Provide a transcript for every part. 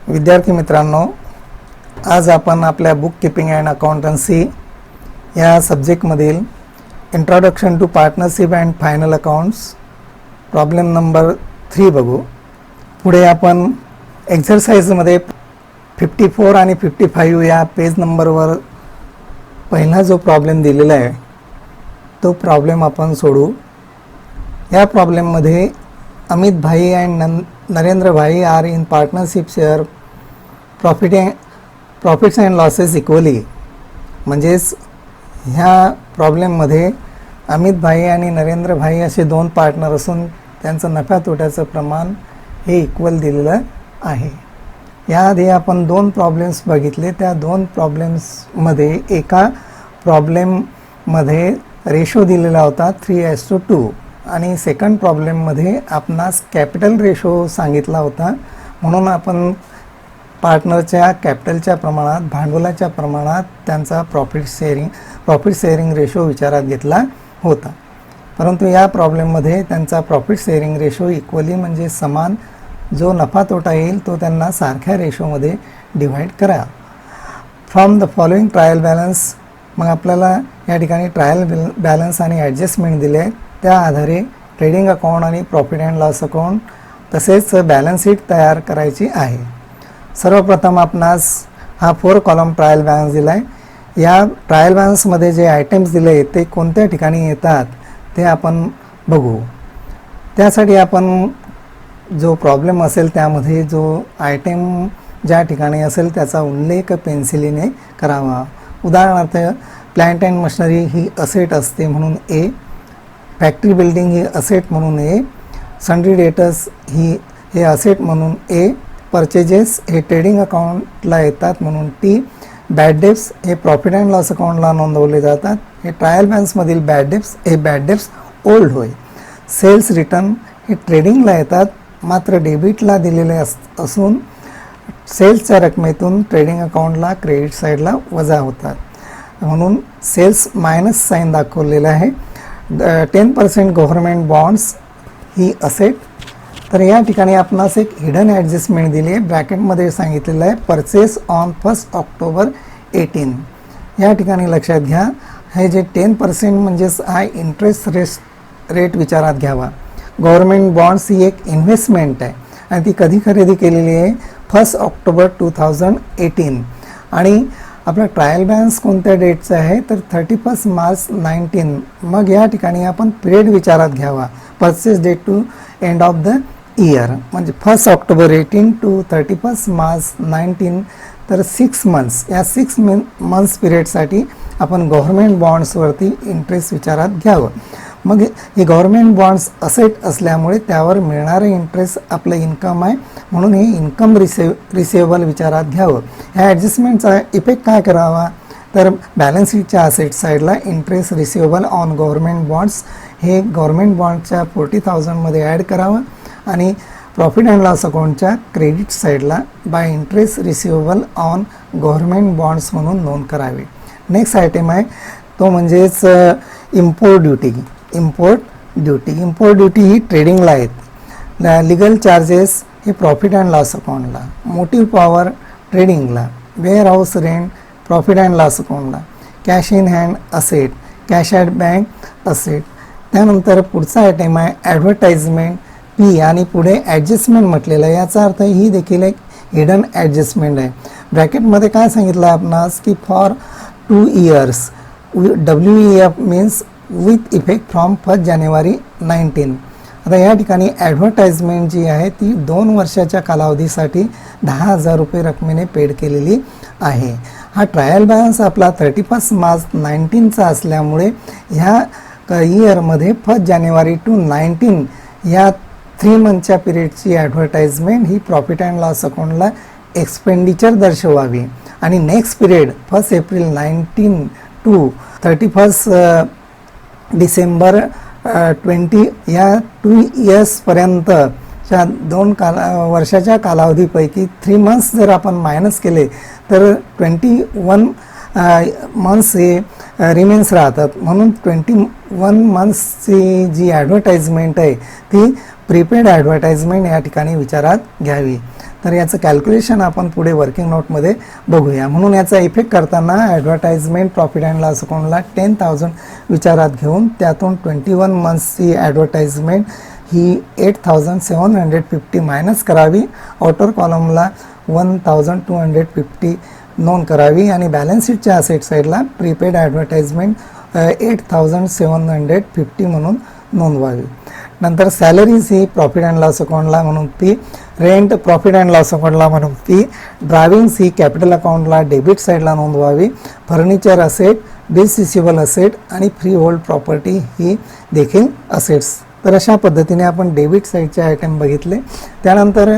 विद्यार्थी मित्रांनो, आज आपण आपल्या बुक कीपिंग अँड अकाउंटन्सी या सब्जेक्टमधील introduction to partnership and final accounts problem number 3 बघू. पुढे आपण एक्झरसाइजमध्ये 54 आणि 55 या पेज नंबरवर पहिला जो प्रॉब्लेम दिलेला आहे तो प्रॉब्लेम आपण सोडू. या प्रॉब्लेममध्ये अमित भाई अँड नरेंद्र भाई are in partnership share profits and losses equally. म्हणजेच ह्या प्रॉब्लेममध्ये अमित भाई आणि नरेंद्र भाई असे दोन पार्टनर असून त्यांचं नफ्या तोट्याचं प्रमाण हे इक्वल दिलेलं आहे. याआधी आपण दोन प्रॉब्लेम्स बघितले. त्या दोन प्रॉब्लेम्समध्ये एका प्रॉब्लेममध्ये रेशो दिलेला होता 3:2 आणि सेकंड प्रॉब्लेममध्ये आपणास कॅपिटल रेशो सांगितला होता. म्हणून आपण पार्टनरच्या कॅपिटलच्या प्रमाणात, भांडवलाच्या प्रमाणात त्यांचा प्रॉफिट शेअरिंग रेशो विचारात घेतला होता. परंतु या प्रॉब्लेममध्ये त्यांचा प्रॉफिट शेअरिंग रेशो इक्वली म्हणजे समान, जो नफा तोटा येईल तो त्यांना सारख्या रेशोमध्ये डिव्हाइड करा. From the following trial balance, मग आपल्याला या ठिकाणी ट्रायल बॅलन्स आणि ॲडजस्टमेंट दिले आहेत. त्या आधारे ट्रेडिंग अकाउंट आणि प्रॉफिट अँड लॉस अकाउंट तसेच बॅलन्स शीट तयार करायची आहे. सर्वप्रथम आपणास हा 4 कॉलम ट्रायल बॅलन्स दिला आहे. या ट्रायल बॅलन्समध्ये जे आयटम्स दिले ते कोणत्या ठिकाणी येतात ते आपण बघू. त्यासाठी आपण जो प्रॉब्लेम असेल त्यामध्ये जो आयटम ज्या ठिकाणी असेल त्याचा उल्लेख पेन्सिलीने करावा. उदाहरणार्थ plant and machinery he asset असते म्हणून ए, फॅक्टरी बिल्डिंग ही असेट म्हणून ए, सन्ड्री डेटर्स हे असेट म्हणून ए, परचेजेस हे ट्रेडिंग अकाउंटला येतात म्हणून टी, बॅड डेप्स हे प्रॉफिट अँड लॉस अकाउंटला नोंदवले जातात. हे ट्रायल बॅलन्समधील बॅड डेप्स ओल्ड होय. सेल्स रिटर्न हे ट्रेडिंगला येतात मात्र डेबिटला दिलेले असून सेल्सच्या रकमेतून ट्रेडिंग अकाउंटला क्रेडिट साईडला वजा होतात म्हणून सेल्स मायनस साईन दाखवलेलं आहे. 10% गव्हर्नमेंट बॉन्ड्स ही असेट. तर या ठिकाणी आपणास एक हिडन ॲडजस्टमेंट दिली आहे. ब्रॅकेटमध्ये सांगितलेलं आहे परचेस ऑन 1 ऑक्टोबर 18. या ठिकाणी लक्षात घ्या, हे जे 10% म्हणजेच हा इंटरेस्ट रेट विचारात घ्यावा. गव्हर्नमेंट बॉन्ड्स ही एक इन्व्हेस्टमेंट आहे आणि ती कधी खरेदी केलेली आहे 1 ऑक्टोबर 2018. आणि आपला ट्रायल बॅलन्स कोणत्या डेटचा आहे तर 31 मार्च 19. मग या ठिकाणी आपण पिरियड विचारात घ्यावा. Purchase date to end of the year म्हणजे 1 ऑक्टोबर 18 टू 31 मार्च 19. तर 6 मंथ्स, या 6 मंथ्स पिरियडसाठी आपण गव्हर्नमेंट बॉन्ड्सवरती इंटरेस्ट विचारात घ्यावं. मग हे गव्हर्नमेंट बॉन्ड्स असेट असल्यामुळे त्यावर मिळणारे इंटरेस्ट आपलं इन्कम आहे म्हणून हे इन्कम रिसिवेबल विचारात घ्यावं. ह्या ॲडजस्टमेंटचा इफेक्ट काय करावा तर बॅलन्स शीटच्या असेट साईडला interest receivable on government bonds हे गव्हर्नमेंट बॉन्डच्या 40,000मध्ये ॲड करावं आणि प्रॉफिट अँड लॉस अकाउंटच्या क्रेडिट साईडला bye interest receivable on government bonds म्हणून नोंद करावी. नेक्स्ट आयटम आहे तो म्हणजेच इम्पोर्ट ड्यूटी ही ट्रेडिंगला आहेत. लिगल चार्जेस हे प्रॉफिट अँड लॉस अकाउंटला, मोटिव्ह पॉवर ट्रेडिंगला, warehouse rent profit and loss अकाउंटला, cash in hand asset, cash at bank asset. त्यानंतर पुढचा आयटम आहे ॲडव्हर्टाइजमेंट पी आणि पुढे ॲडजस्टमेंट म्हटलेलं आहे. याचा अर्थ ही देखील एक हिडन ॲडजस्टमेंट आहे. ब्रॅकेटमध्ये काय सांगितलं आहे आपणास की for 2 years WEF means with effect from 1 January 19. आता या ठिकाणी ॲडव्हर्टाइजमेंट जी आहे ती 2 वर्षाच्या कालावधीसाठी 10,000 रुपये रकमेने पेड केलेली आहे. हा ट्रायल बॅलन्स आपला 31 मार्च 19चा असल्यामुळे ह्या इयरमध्ये 1 जानेवारी टू 19 या 3 मंथच्या पिरियडची ॲडव्हर्टाइजमेंट ही प्रॉफिट अँड लॉस अकाउंटला एक्सपेंडिचर दर्शवावी आणि next period 1 April 19 to 31 December 20 या 2 इयर्सपर्यंतच्या 2 वर्षाच्या कालावधीपैकी 3 मंथ्स जर आपण मायनस केले तर 21 मंथ्स हे रिमेन्स राहतात. म्हणून 21 मंथ्सची जी ॲडव्हर्टाइजमेंट आहे ती प्रीपेड ॲडव्हर्टाइजमेंट या ठिकाणी विचारात घ्यावी. तर याचं कॅल्क्युलेशन आपण पुढे वर्किंग नोटमध्ये बघूया. म्हणून याचा इफेक्ट करताना ॲडव्हर्टाइजमेंट प्रॉफिट अँड लॉस अकाउंटला 10,000 विचारात घेऊन त्यातून 21 मंथ्सची ॲडव्हर्टाइजमेंट ही 8,750 मायनस करावी. आउटर कॉलमला 1,250 नोंद करावी आणि बॅलन्स शीटच्या असेट साईडला प्रीपेड ॲडव्हर्टाइजमेंट 8,750 म्हणून नोंदवावी. नंतर salaries he profit and loss अकाउंटला म्हणून P, rent profit and loss अकाउंटला म्हणून पी, ड्रायव्हिंग्स ही कॅपिटल अकाउंटला डेबिट साईडला नोंदवावी. Furniture asset, bills receivable asset आणि फ्री होल्ड प्रॉपर्टी ही देखील असेट्स. तर अशा पद्धतीने आपण डेबिट साईडचे आयटम बघितले. त्यानंतर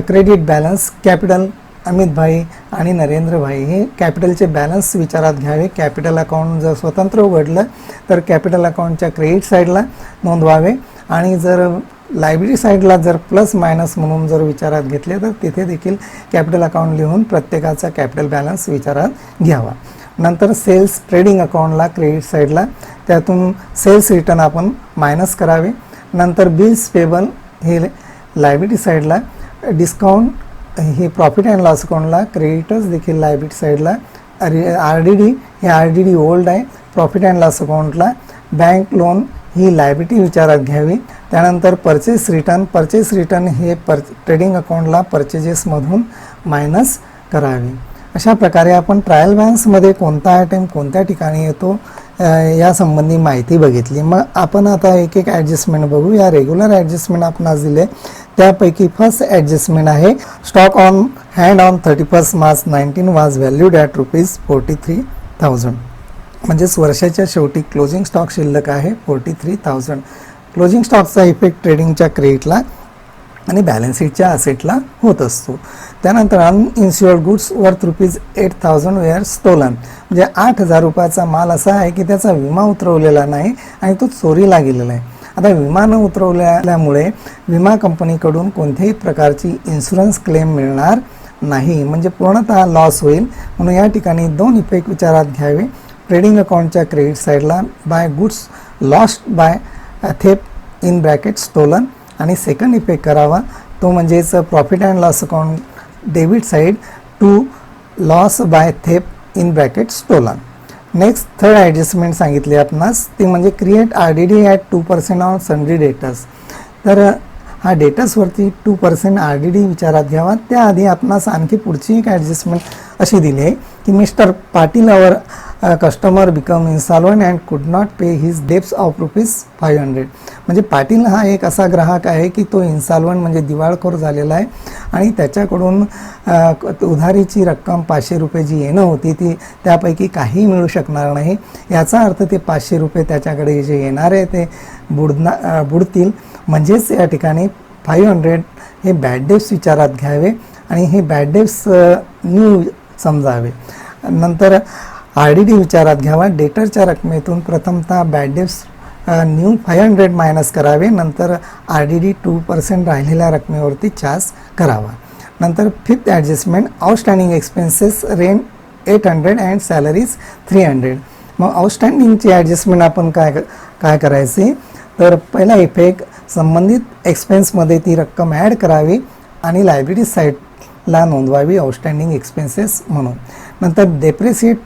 क्रेडिट बॅलन्स, कॅपिटल अमित भाई आणि नरेंद्र भाई हे कॅपिटलचे बॅलन्स विचारात घ्यावे. कॅपिटल अकाउंट जर स्वतंत्र उघडलं तर कॅपिटल अकाउंटच्या क्रेडिट साईडला नोंदवावे आणि जर लायबिलिटी साईडला जर प्लस मायनस म्हणून जर विचारात घेतले तर तिथे देखील कॅपिटल अकाउंट लिहून प्रत्येकाचा कॅपिटल बॅलन्स विचारात घ्यावा. नंतर सेल्स ट्रेडिंग अकाउंटला क्रेडिट साईडला त्यातून सेल्स रिटर्न आपण मायनस करावे. नंतर बिल्स पेबल हे लायबिलिटी साईडला, डिस्काउंट हे प्रॉफिट अँड लॉस अकाउंटला, क्रेडिटर्स देखील लायबिलिटी साईडला, RDD हे RDD ओल्ड आहे प्रॉफिट अँड लॉस अकाउंटला. बँक लोन ही लायबिलिटी विचारात घ्यावी. त्यानंतर परचेस रिटर्न हे ट्रेडिंग अकाउंटला परचेजेसमधून मायनस करावी. अशा प्रकारे आपण ट्रायल बॅलन्समध्ये कोणता आयटम कोणत्या ठिकाणी येतो यासंबंधी माहिती बघितली. मग आपण आता एक एक ॲडजस्टमेंट बघू. या रेग्युलर ॲडजस्टमेंट आपण आज दिले त्यापैकी फर्स्ट ॲडजस्टमेंट आहे stock on hand on 31 March 19 was valued at ₹43,000. म्हणजेच वर्षाच्या शेवटी क्लोजिंग स्टॉक शिल्लक आहे 43,000. क्लोजिंग स्टॉकचा इफेक्ट ट्रेडिंगच्या क्रेडिटला आणि बॅलन्स शीटच्या असेटला होत असतो. त्यानंतर अनइन्श्युअर्ड गुड्स वर्थ ₹8,000 वेअर स्टोलन, म्हणजे 8,000 रुपयाचा माल असा आहे की त्याचा विमा उतरवलेला नाही आणि तो चोरीला गेलेला आहे. आता विमा न उतरवल्यामुळे विमा कंपनीकडून कोणत्याही प्रकारची इन्शुरन्स क्लेम मिळणार नाही, म्हणजे पूर्णतः लॉस होईल. म्हणून या ठिकाणी 2 इफेक्ट विचारात घ्यावे. ट्रेडिंग अकाउंटच्या क्रेडिट साईडला by goods lost by theft in bracket stolen आणि सेकंड इफेक्ट करावा तो म्हणजेच profit and loss account debit side to loss by theft in bracket stolen. Next third adjustment सांगितली आपणास ती म्हणजे create RDD at 2% on sundry debtors. तर हा डेटर्सवरती 2% RDD विचारात घ्यावा. त्याआधी आपणास आणखी पुढची एक ॲडजस्टमेंट अशी दिली आहे की mister Patil our customer become insolvent and could not pay his debts of ₹500. म्हणजे पाटील हा एक असा ग्राहक आहे की तो इन्सॉल्वंट म्हणजे दिवाळखोर झालेला आहे आणि त्याच्याकडून उधारीची रक्कम ₹500 जी येणं होती ती त्यापैकी काही मिळू शकणार नाही. याचा अर्थ ते ₹500 त्याच्याकडे जे येणार आहे ते बुडतील. म्हणजेच या ठिकाणी 500 हे बॅड डेब्ट्स विचारात घ्यावे आणि हे बॅड डेब्ट्स न्यू समजावे. नंतर RDD विचारात घ्यावा. डेटरच्या रकमेतून प्रथमतः बॅड डेब्ट्स न्यू 500 मायनस करावे. नंतर RDD 2% राहिलेल्या रकमेवरती चार्ज करावा. नंतर fifth adjustment outstanding expenses rent 800 and salaries 300. मग आउटस्टँडिंगची ॲडजस्टमेंट आपण काय करायचे तर पहिला इफेक्ट संबंधित एक्सपेन्समध्ये ती रक्कम ॲड करावी आणि लायबिलिटी साईडला नोंदवावी आउटस्टँडिंग एक्सपेन्सेस म्हणून. नंतर depreciate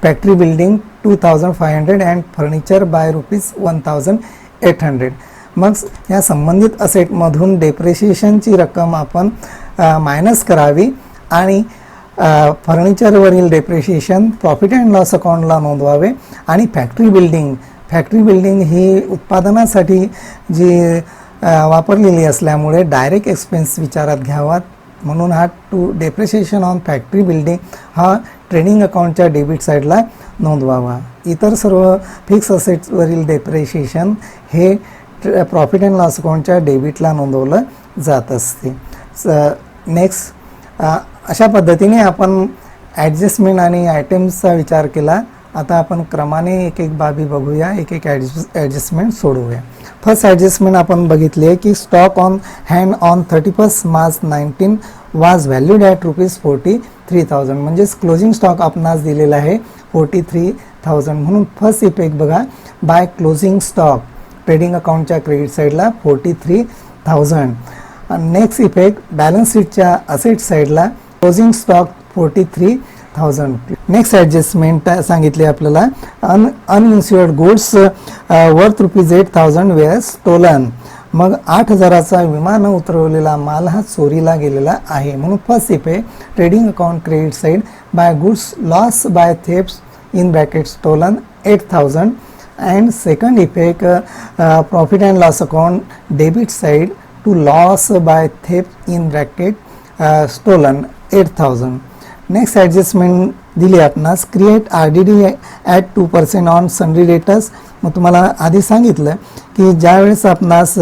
factory building 2,500 and furniture by ₹1,800. मग या संबंधित असेटमधून डेप्रिसिएशनची रक्कम आपण मायनस करावी आणि फर्निचरवरील डेप्रिसिएशन प्रॉफिट अँड लॉस अकाउंटला नोंदवावे. आणि फॅक्टरी बिल्डिंग ही उत्पादनासाठी जी वापरलेली असल्यामुळे डायरेक्ट एक्सपेन्स विचारात घ्यावा. म्हणून हा डेप्रिसिएशन ऑन फॅक्टरी बिल्डिंग हा ट्रेडिंग अकाउंटच्या डेबिट साईडला नोंदवावा. इतर सर्व फिक्स असेट्सवरील डेप्रिसिएशन हे प्रॉफिट अँड लॉस अकाउंटच्या डेबिटला नोंदवलं जात असते. नेक्स्ट अशा पद्धतीने आपण ॲडजस्टमेंट आणि आयटम्सचा विचार केला. आता आपण क्रमाने एक एक बाबी बघूया, एक एक ॲडजस्टमेंट सोडवूया. फर्स्ट ॲडजस्टमेंट आपण बघितली आहे की stock on hand on 31 March 19 was valued at ₹43,000. म्हणजेच क्लोजिंग स्टॉक आपणास दिलेला आहे 43,000. म्हणून फर्स्ट इफेक्ट बघा बाय क्लोजिंग स्टॉक ट्रेडिंग अकाउंटच्या क्रेडिट साईडला 43,000 नेक्स्ट इफेक्ट बॅलन्स शीटच्या असेट साईडला क्लोजिंग स्टॉक 43,000. नेक्स्ट ॲडजस्टमेंट सांगितली आपल्याला uninsured goods worth ₹8,000 were stolen. मग 8,000चा विमा न उतरवलेला माल हा चोरीला गेलेला आहे. म्हणून first effect trading account credit side by goods loss by theft in bracket stolen 8,000 and second effect profit and loss account debit side to loss by theft in bracket stolen 8,000. next adjustment दिली आपणास create RDD at 2% on sundry debtors. मग तुम्हाला आधी सांगितलं की ज्यावेळेस आपणास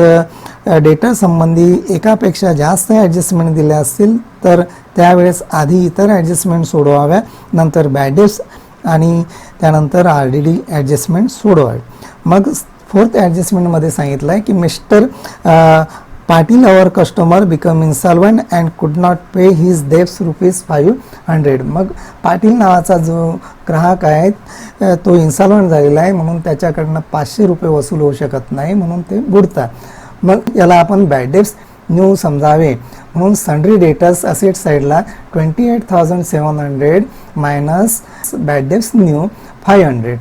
data संबंधी एकापेक्षा जास्त ॲडजस्टमेंट दिल्या असतील तर त्यावेळेस आधी इतर ॲडजस्टमेंट सोडवाव्या, नंतर बॅड डेट्स आणि त्यानंतर RDD ॲडजस्टमेंट सोडवावे. मग फोर्थ ॲडजस्टमेंटमध्ये सांगितलं आहे की mister Patil our customer become insolvent and could not pay his debts ₹500. मग पाटील नावाचा जो ग्राहक आहे तो इन्सॉल्वंट झालेला आहे, म्हणून त्याच्याकडनं ₹500 वसूल होऊ शकत नाही, म्हणून ते बुडतात. मग याला आपण बॅड डेब्ट्स न्यू समजावे. म्हणून सन्ड्री डेटर्स असेट साईडला 28,700 minus bad debts new 500.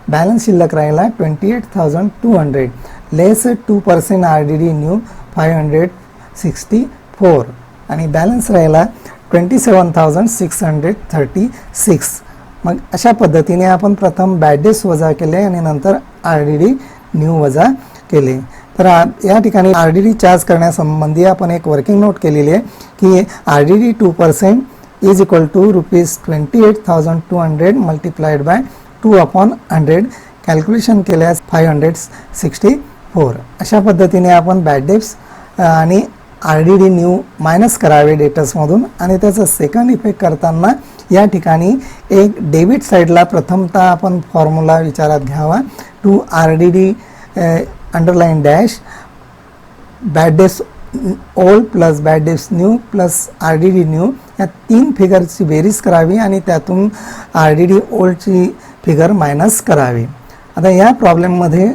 Balance शिल्लक राहिला 28,200 लेस 2% RDD न्यू 564 आणि बॅलन्स राहिला 27,636. मग अशा पद्धतीने आपण प्रथम बॅड डेब्ट्स वजा केले आणि नंतर RDD न्यू वजा केले. तर या ठिकाणी RDD चार्ज करण्यासंबंधी आपण एक वर्किंग नोट केलेली आहे की RDD 2% is equal to ₹28,200 multiplied by 2/100. Calculation केल्यास 564. अशा पद्धतीने आपण बॅड डेब्ट्स आणि RDD न्यू मायनस करावे डेटर्समधून. आणि त्याचा सेकंड इफेक्ट करताना या ठिकाणी एक डेबिट साईडला प्रथमतः आपण फॉर्म्युला विचारात घ्यावा. To RDD underline dash bad debts old plus bad debts new plus RDD new या 3 फिगरची बेरीज करावी आणि त्यातून RDD ओल्डची फिगर मायनस करावी. आता या प्रॉब्लेममध्ये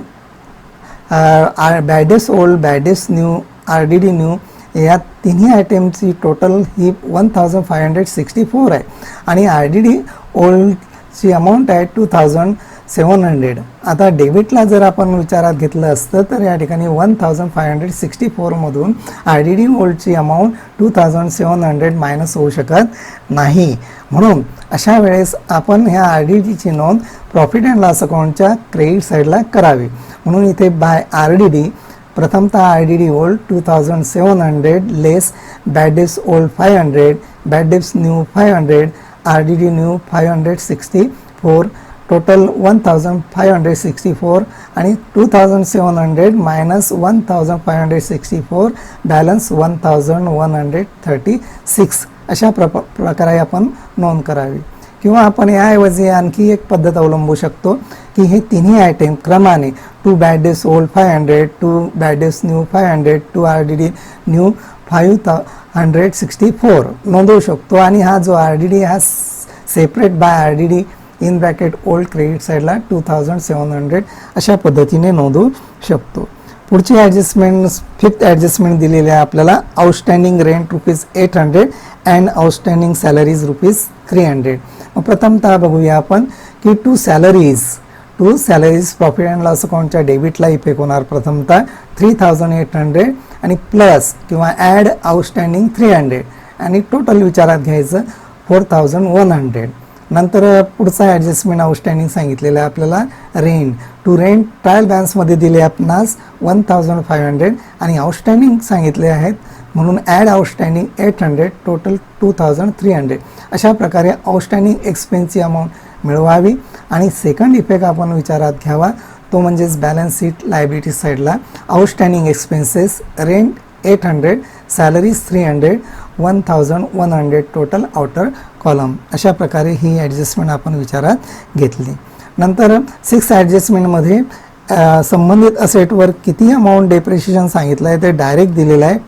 bad debts old, bad debts new, RDD new या तिन्ही आयटमची टोटल ही 1,564 आहे आणि RDD ओल्डची अमाऊंट आहे 2,700. आता डेबिटला जर आपण विचारात घेतलं असतं तर या ठिकाणी 1,564 मधून RDD ओल्डची अमाऊंट 2,700 मायनस होऊ शकत नाही. म्हणून अशा वेळेस आपण ह्या RDDची नोंद प्रॉफिट अँड लॉस अकाउंटच्या क्रेडिट साईडला करावी. म्हणून इथे बाय RDD प्रथमतः RDD old 2,700 less bad debts old 500, bad debts new 500, RDD new 564, total 1,564 आणि 2,700 मायनस 1,564 बॅलन्स 1,136. अशा प्रकारे आपण नोंद करावी. किंवा आपण याऐवजी आणखी एक पद्धत अवलंबू शकतो की हे तिन्ही आयटम क्रमाने to bad debts old 500, to bad debts new 500, to RDD new 564 नोंदवू शकतो. आणि हा जो RDD हा separate by RDD in bracket old credit साईडला 2,700 अशा पद्धतीने नोंदवू शकतो. पुढची ॲडजस्टमेंट फिफ्थ ॲडजस्टमेंट दिलेली आहे आपल्याला. Outstanding rent ₹800 and outstanding salaries ₹300. मग प्रथमतः बघूया आपण की to salaries profit and loss अकाउंटच्या डेबिटला इफेक्ट होणार. प्रथमतः 3,800 आणि प्लस किंवा ॲड आउटस्टँडिंग 300 आणि टोटल विचारात घ्यायचं 4,100. नंतर पुढचा ॲडजस्टमेंट आउटस्टँडिंग सांगितलेला आहे आपल्याला. रेंट ट्रायल बॅलन्समध्ये दिले आपणास 1,500 आणि आउटस्टँडिंग सांगितले आहेत म्हणून ॲड आउटस्टँडिंग 800, टोटल 2,300. अशा प्रकारे आउटस्टँडिंग एक्सपेन्सची अमाऊंट मिळवावी. आणि सेकंड इफेक्ट आपण विचारात घ्यावा तो म्हणजेच बॅलन्स शीट लायबिलिटी साईडला outstanding expenses rent 800, salaries 300, 1,100 total outer column. अशा प्रकारे ही ॲडजस्टमेंट आपण विचारात घेतली. नंतर 6 ॲडजस्टमेंटमध्ये संबंधित असेटवर किती अमाऊंट डेप्रिशिएशन सांगितलं आहे ते डायरेक्ट दिलेलं आहे.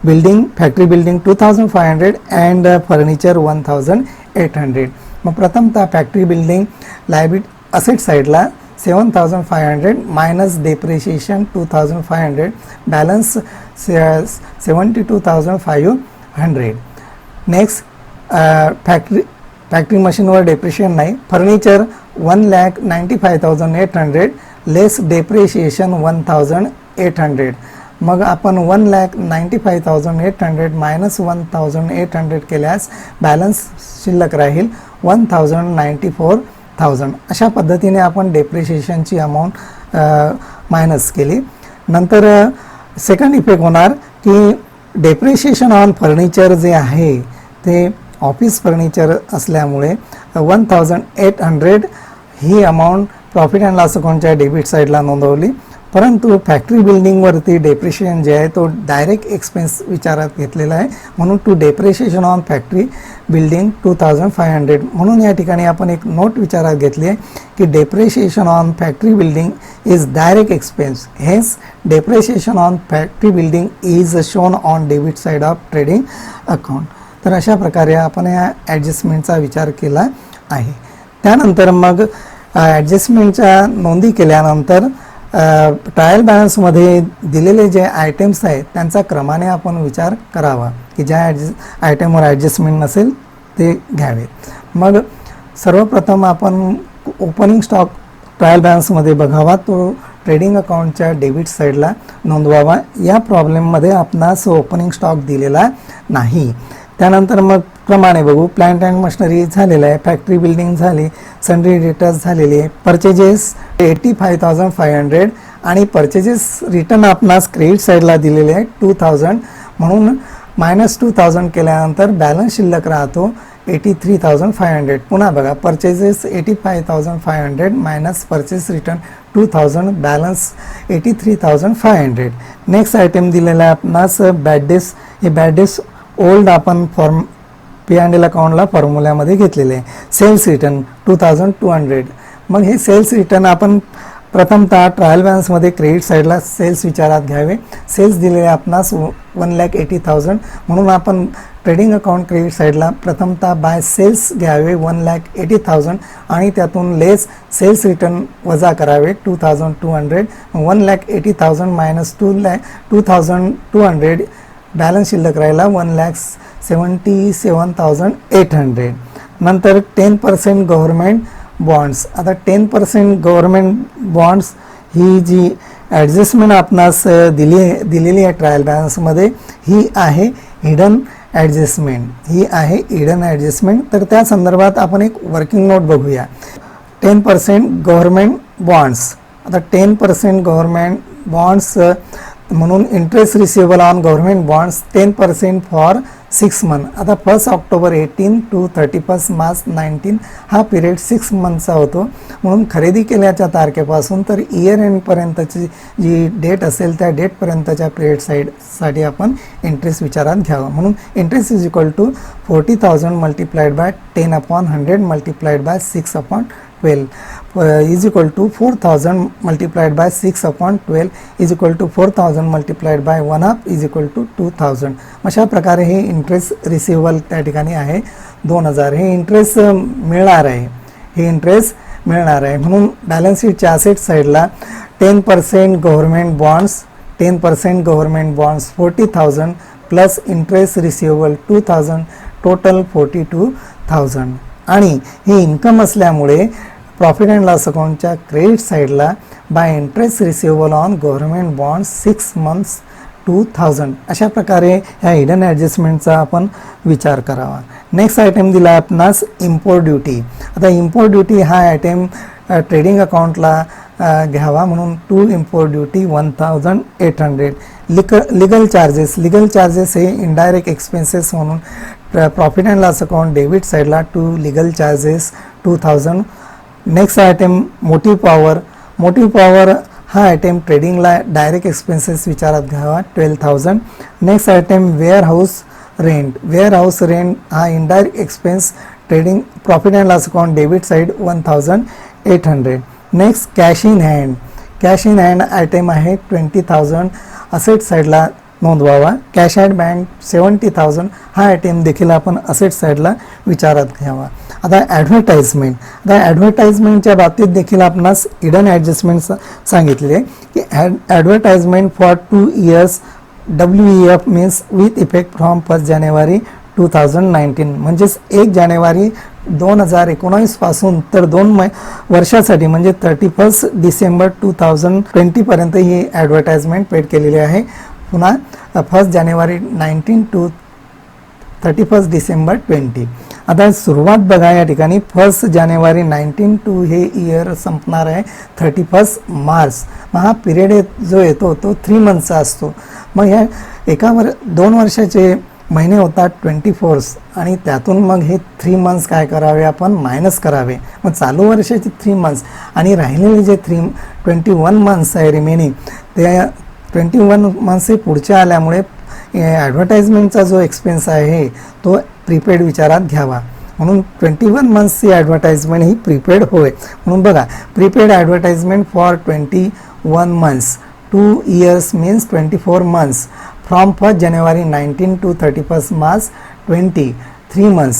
Building factory building 2,500 and furniture 1,800. मग प्रथमतः फॅक्टरी बिल्डिंग लायबिलिटी असेट साईडला 7,500 minus depreciation 2,500, balance 72,500. Next factory मशीनवर डेप्रिशिएशन नाही. फर्निचर 1,95,800 लेस डेप्रिशिएशन 1,800. मग आपण 1,95,800 मायनस 1,800 केल्यास बॅलन्स शिल्लक राहील 1,94,000. अशा पद्धतीने आपण डेप्रिशिएशनची अमाऊंट मायनस केली. नंतर सेकंड इफेक्ट होणार की डेप्रिशिएशन ऑन फर्निचर जे आहे ते ऑफिस फर्निचर असल्यामुळे 1,800 ही अमाऊंट प्रॉफिट अँड लॉस अकाउंटच्या डेबिट साईडला नोंदवली. परंतु फॅक्टरी बिल्डिंगवरती डेप्रिशिएशन जे आहे तो डायरेक्ट एक्सपेन्स विचारात घेतलेला आहे, म्हणून to depreciation on factory building 2,500. म्हणून या ठिकाणी आपण एक नोट विचारात घेतली आहे की depreciation on factory building is direct expense, hence depreciation on factory building is shown on debit side of trading account. तर अशा प्रकारे आपण या ॲडजस्टमेंटचा विचार केला आहे. त्यानंतर मग ॲडजस्टमेंटच्या नोंदी केल्यानंतर ट्रायल बॅलन्समध्ये दिलेले जे आयटेम्स आहेत त्यांचा क्रमाने आपण विचार करावा की ज्या आयटमवर ॲडजस्टमेंट नसेल ते घ्यावे. मग सर्वप्रथम आपण ओपनिंग स्टॉक ट्रायल बॅलन्समध्ये बघावा, तो ट्रेडिंग अकाउंटच्या डेबिट साईडला नोंदवावा. या प्रॉब्लेममध्ये आपणास ओपनिंग स्टॉक दिलेला नाही. त्यानंतर मग क्रमाने बघू. प्लांट अँड मशिनरी झालेलं आहे, फॅक्टरी बिल्डिंग झाली, सन्ड्री डेटर्स झालेली आहे, परचेजेस 85,500 आणि परचेजेस रिटर्न आपणास क्रेडिट साईडला दिलेले आहे 2,000. म्हणून मायनस 2,000 केल्यानंतर बॅलन्स शिल्लक राहतो 83,500. पुन्हा बघा, purchases 85,500 minus purchase return 2,000, balance 83,500. Next item दिलेला आहे आपणास बॅड डेस. हे बॅड डेस ओल्ड आपण फॉर्म P&L अकाउंटला फॉर्म्युल्यामध्ये घेतलेले आहे. Sales return 2,200. मग हे सेल्स रिटर्न आपण प्रथमतः ट्रायल बॅलन्समध्ये क्रेडिट साईडला सेल्स विचारात घ्यावे. सेल्स दिलेले आपणास 1,80,000. म्हणून आपण ट्रेडिंग अकाउंट क्रेडिट साईडला प्रथमतः बाय सेल्स घ्यावे 1,80,000 आणि त्यातून लेस सेल्स रिटर्न वजा करावे 2,200. 1,80,000 मायनस 2,200 बॅलन्स शिल्लक राहिला 1,77,800. नंतर 10% गव्हर्नमेंट बॉन्ड्स. आता 10% गव्हर्नमेंट बॉन्ड्स ही जी ॲडजस्टमेंट आपणास दिलेली आहे ट्रायल बॅलन्समध्ये ही आहे हिडन ॲडजस्टमेंट. तर त्या संदर्भात आपण एक वर्किंग नोट बघूया. 10% गव्हर्नमेंट बॉन्ड्स. आता 10% गव्हर्नमेंट बॉन्ड्स म्हणून interest receivable on government bonds 10% for 6 month. आता 1 ऑक्टोबर 18 टू 31 मार्च 19 हा पिरियड 6 मंथचा होतो. म्हणून खरेदी केल्याच्या तारखेपासून तर इयर एंडपर्यंतची जी डेट असेल त्या डेटपर्यंतच्या पिरियड साठी आपण इंटरेस्ट विचारात घ्यावा. म्हणून interest is equal to 40,000 multiplied by 10/100 multiplied by 6/12 is equal to 4,000 multiplied by 6/12 is equal to 4,000 multiplied by 1/2 is equal to 2,000. अशा प्रकारे हे इंटरेस्ट रिसिवेबल त्या ठिकाणी आहे 2,000. हे इंटरेस्ट मिळणार आहे. म्हणून बॅलन्स शीटच्या असेट साईडला 10% government bonds 40,000 plus interest receivable 2,000 total 42,000. आणि हे इन्कम असल्यामुळे प्रॉफिट अँड लॉस अकाउंटच्या क्रेडिट साईडला bye interest receivable on government bonds 6 months 2,000. अशा प्रकारे ह्या हिडन ॲडजस्टमेंटचा आपण विचार करावा. नेक्स्ट आयटम दिला आपणास इम्पोर्ट ड्युटी. आता इम्पोर्ट ड्युटी हा आयटम ट्रेडिंग अकाउंटला घ्यावा. म्हणून to import duty 1,800. Legal charges हे इनडायरेक्ट एक्सपेन्सेस म्हणून profit and loss account debit साईडला to legal charges 2,000. Next item motive power हा आयटम ट्रेडिंगला डायरेक्ट एक्सपेन्सेस विचारात घ्यावा 12,000. नेक्स्ट आयटम वेअरहाऊस रेंट हा indirect expense trading profit and loss account debit side 1,800. Next cash in hand item आहे 20,000 asset साईडला नोंदवावा. Cash at bank 70,000 हा item देखील आपण असेट साईडला विचारात घ्यावा. आता ॲडव्हर्टाइजमेंटच्या बाबतीत देखील आपणास हिडन ॲडजस्टमेंट सांगितलेली आहे की advertisement for 2 years WEF means with effect from 1 जानेवारी 2019, म्हणजेच 1 जानेवारी 2019 पासून तर 2 वर्षासाठी म्हणजे 31 डिसेंबर 2020 पर्यंत ही ॲडव्हर्टाइजमेंट पेड केलेली आहे. पुन्हा 1 जानेवारी 19 टू 31 डिसेंबर 20. आता सुरुवात बघा या ठिकाणी 1 जानेवारी 19 टू हे इयर संपणार आहे 31 मार्च. मग हा पिरियड जो येतो तो 3 मंथचा असतो. मग ह्या 2 वर्षाचे महिने होतात 24 आणि त्यातून मग हे 3 मंथ्स काय करावे आपण मायनस करावे. मग चालू वर्षाचे 3 मंथ्स आणि राहिलेले जे 21 मंथ्स आहे रिमेनिंग, त्या 21 मंथ्स हे पुढच्या आल्यामुळे ॲडव्हर्टाइजमेंटचा जो एक्सपेन्स आहे तो प्रीपेड विचारात घ्यावा. म्हणून 21 मंथ्सची ॲडव्हर्टाइजमेंट ही प्रीपेड होय. म्हणून बघा prepaid advertisement for 21 months 2 years means 24 months from 1 January 19 to 31 March 20, 3 months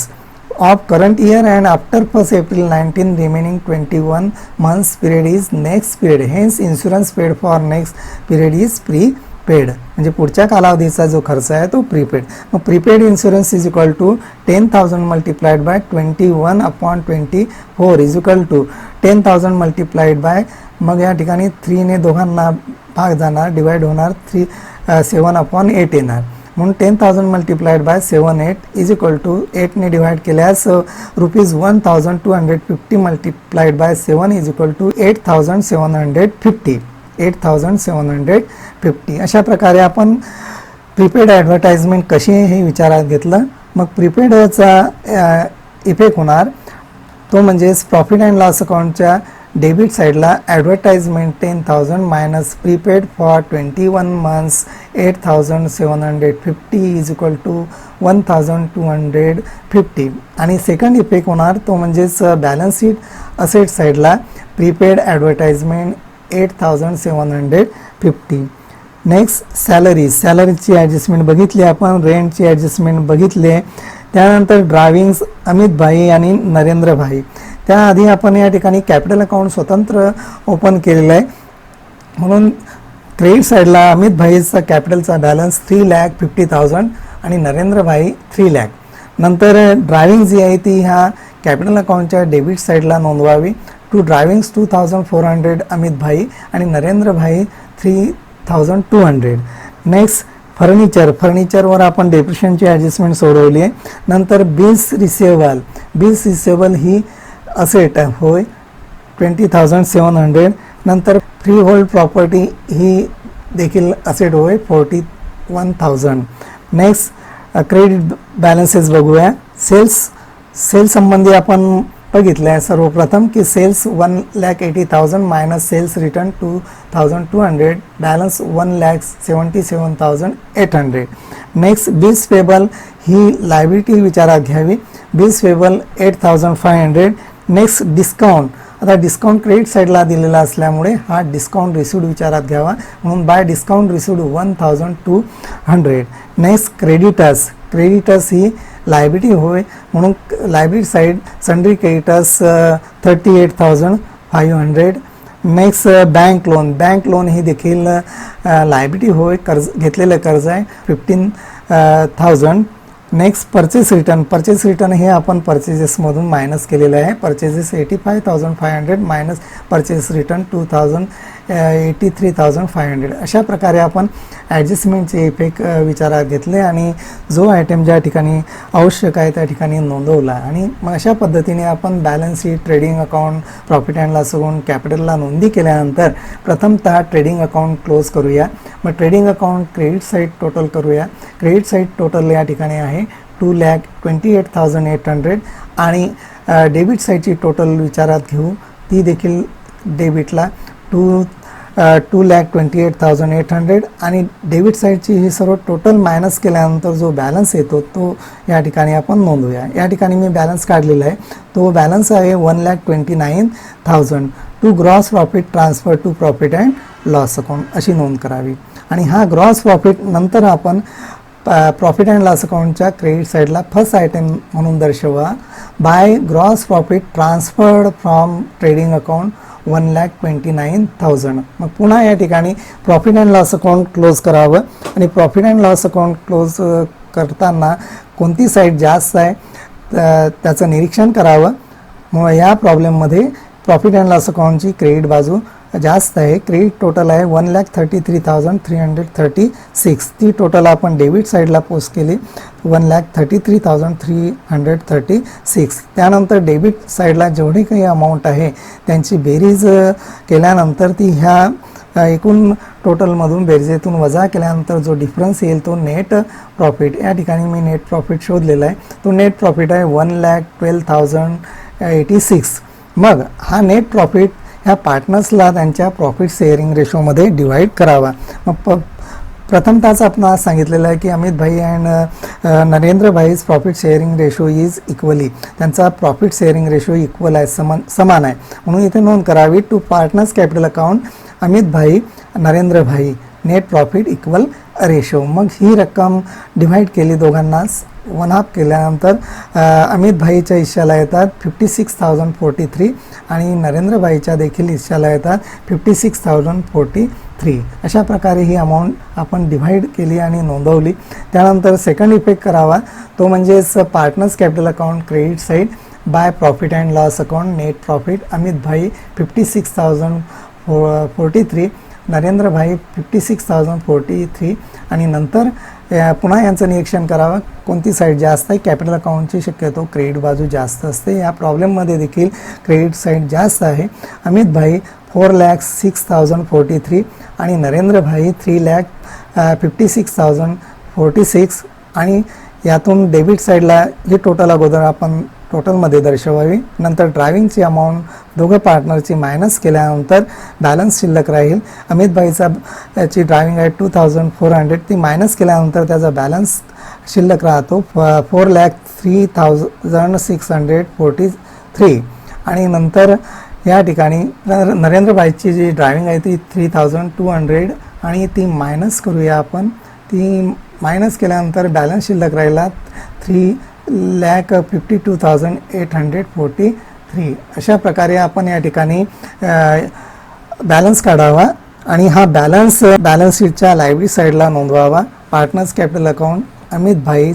of current year and after 1 April 19 remaining 21 months period is next period. Hence insurance paid for next period is prepaid. म्हणजे पुढच्या कालावधीचा जो खर्च आहे तो prepaid. मग prepaid insurance is equal to 10,000 multiplied by 21/24 is equal to 10,000 multiplied by, मग या ठिकाणी 3 ने दोघांना भाग जाणार, डिवाइड होणार 7/8 येणार. म्हणून 10,000 multiplied by 7/8 is equal to 8 ने डिवाइड केल्यास ₹1,250 multiplied by 7 is equal to 8,750. अशा प्रकारे आपण प्रीपेड ॲडव्हर्टाइजमेंट कशी हे विचारात घेतलं. मग प्रीपेडचा इफेक्ट होणार तो म्हणजेच प्रॉफिट अँड लॉस अकाउंटच्या डेबिट साईडला advertisement 10,000 minus prepaid for 21 months 8,750 is equal to 1,250. आणि सेकंड इफेक्ट होणार तो म्हणजेच बॅलन्स शीट असेट साईडला प्रीपेड ॲडव्हर्टाइजमेंट 8,750. नेक्स्ट सॅलरीची ॲडजस्टमेंट बघितली आपण, रेंटची ॲडजस्टमेंट बघितली. त्यानंतर ड्रायव्हिंग्स अमित भाई आणि नरेंद्र भाई. त्याआधी आपण या ठिकाणी कॅपिटल अकाउंट स्वतंत्र ओपन केलेलं आहे. म्हणून क्रेडिट साईडला अमित भाईचा कॅपिटलचा बॅलन्स 3,50,000 आणि नरेंद्र भाई 3 लाख. नंतर ड्रायव्हिंग जी आहे ती ह्या कॅपिटल अकाउंटच्या डेबिट साईडला नोंदवावी. टू ड्रायव्हिंग्स 2,400 अमित भाई आणि नरेंद्र भाई 3,200. नेक्स्ट फर्निचरवर आपण डेप्रिशिएशनची ॲडजस्टमेंट सोडवली आहे. नंतर बिल्स रिसिवेबल ही असेट होय 20,700. नंतर फ्री होल्ड प्रॉपर्टी ही देखील असेट होय 41,000. नेक्स्ट क्रेडिट बॅलन्सेस बघूया. सेल्स संबंधी आपण बघितलं आहे सर्वप्रथम की sales 1,80,000 minus sales return 2,200, balance 1,77,800. Next bills payable ही लायबिलिटी विचारात घ्यावी. Bills payable 8,500. Next discount. आता डिस्काउंट क्रेडिट साईडला दिलेला असल्यामुळे हा डिस्काउंट रिसिव्ड विचारात घ्यावा. म्हणून by discount received 1,200. Next creditors ही लायबिलिटी होय. म्हणून liability side sundry creditors 38,500. Next bank loan ही देखील लायबिलिटी होय, घेतलेलं कर्ज आहे 15,000. नेक्स्ट परचेस रिटर्न हे आपण परचेजेसमधून मायनस केलेलं आहे. Purchases 85,500 minus purchase return 83,500. अशा प्रकारे आपण ॲडजस्टमेंटचे इफेक्ट विचारात घेतले आणि जो आयटम ज्या ठिकाणी आवश्यक आहे त्या ठिकाणी नोंदवला. आणि मग अशा पद्धतीने आपण balance sheet, trading account, profit and loss account, कॅपिटलला नोंदी केल्यानंतर प्रथमतः ट्रेडिंग अकाउंट क्लोज करूया. मग trading account credit side total करूया. क्रेडिट साईड टोटल या ठिकाणी आहे 2,28,800 आणि डेबिट साईडची टोटल विचारात घेऊ. ती देखील डेबिटला 2,28,800 आणि डेबिट साईडची ही सर्व टोटल मायनस केल्यानंतर जो बॅलन्स येतो तो या ठिकाणी आपण नोंदवूया. या ठिकाणी मी बॅलन्स काढलेला आहे. तो बॅलन्स आहे 1,29,000 to gross profit transfer to profit and loss account अशी नोंद करावी. आणि हा ग्रॉस प्रॉफिट नंतर आपण प्रॉफिट अँड लॉस अकाउंटच्या क्रेडिट साईडला फर्स्ट आयटम म्हणून दर्शवा. By gross profit transferred from trading account 1,29,000. मग पुन्हा या ठिकाणी profit and loss account close करावं आणि profit and loss account close करताना कोणती साईड जास्त आहे त्याचं निरीक्षण करावं. मग या प्रॉब्लेममध्ये प्रॉफिट अँड लॉस अकाउंटची क्रेडिट बाजू जास्त आहे. क्रेडिट टोटल आहे 1,33,336. ती टोटल आपण डेबिट साईडला पोस्ट केली 1,33,336. त्यानंतर डेबिट साईडला जेवढी काही अमाऊंट आहे त्यांची बेरीज केल्यानंतर ती ह्या एकूण टोटलमधून बेरजेतून वजा केल्यानंतर जो डिफरन्स येईल तो नेट प्रॉफिट. या ठिकाणी मी नेट प्रॉफिट शोधलेला आहे. तो नेट प्रॉफिट आहे 1,12,086. मग हा नेट प्रॉफिट ह्या पार्टनर्सला त्यांच्या प्रॉफिट शेअरिंग रेशोमध्ये डिवाईड करावा. मग प्रथमतःच आपण आज सांगितलेलं आहे की Amit bhai and Narendra bhai's profit sharing ratio is equally. त्यांचा प्रॉफिट शेअरिंग रेशो इक्वल आहे, समान आहे. म्हणून इथे नोंद करावी to partners capital account Amit bhai Narendra भाई नेट प्रॉफिट इक्वल रेशो. मग ही रक्कम डिव्हाइड केली दोघांनाच 1/2 केल्यानंतर अमित भाईच्या हिश्श्याला येतात 56,043 आणि नरेंद्र भाईच्या देखील हिश्श्याला येतात 56,043. अशा प्रकारे ही अमाऊंट आपण डिव्हाइड केली आणि नोंदवली. त्यानंतर सेकंड इफेक्ट करावा तो म्हणजेच partners capital account credit side by profit and loss account net profit Amit भाई 56,043 नरेंद्र भाई 56,043 आणि नंतर पुन्हा यांचं निरीक्षण करावं कोणती साईड जास्त आहे. कॅपिटल अकाउंटची शक्यतो क्रेडिट बाजू जास्त असते. या प्रॉब्लेममध्ये देखील क्रेडिट साईड जास्त आहे. अमित भाई 4,06,043 आणि नरेंद्र भाई 3,56,046 आणि यातून डेबिट साईडला ही टोटल अगोदर आपण टोटलमध्ये दर्शवावी. नंतर ड्रायव्हिंगची अमाऊंट दोघं पार्टनरची मायनस केल्यानंतर बॅलन्स शिल्लक राहील. अमित भाईचा याची ड्रायव्हिंग आहे 2,400 ती मायनस केल्यानंतर त्याचा बॅलन्स शिल्लक राहतो 4,03,643 आणि नंतर या ठिकाणी नरेंद्र भाईची जी ड्रायव्हिंग आहे ती 3,200 आणि ती मायनस करूया आपण. ती मायनस केल्यानंतर बॅलन्स शिल्लक राहिला 3,52,843. अशा प्रकारे आपण या ठिकाणी बॅलन्स काढावा आणि हा बॅलन्स शीटच्या लायबिलिटी साईडला नोंदवावा. पार्टनर्स कॅपिटल अकाउंट अमित भाई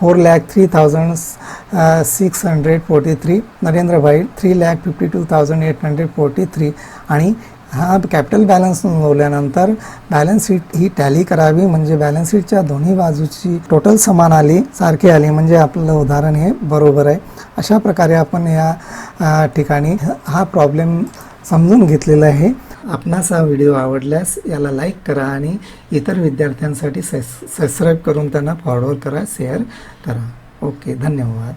4,03,643 नरेंद्र भाई 3,52,843 आणि हा कॅपिटल बॅलन्स नोंदवल्यानंतर बॅलन्स शीट ही टॅली करावी. म्हणजे बॅलन्स शीटच्या दोन्ही बाजूची टोटल समान आली सारखी आली म्हणजे आपलं उदाहरण हे बरोबर आहे. अशा प्रकारे आपण या ठिकाणी हा प्रॉब्लेम समजून घेतलेला आहे. आपणास हा व्हिडिओ आवडल्यास याला लाईक करा आणि इतर विद्यार्थ्यांसाठी सबस्क्राईब करून त्यांना फॉरवर्ड करा, शेअर करा. ओके, धन्यवाद.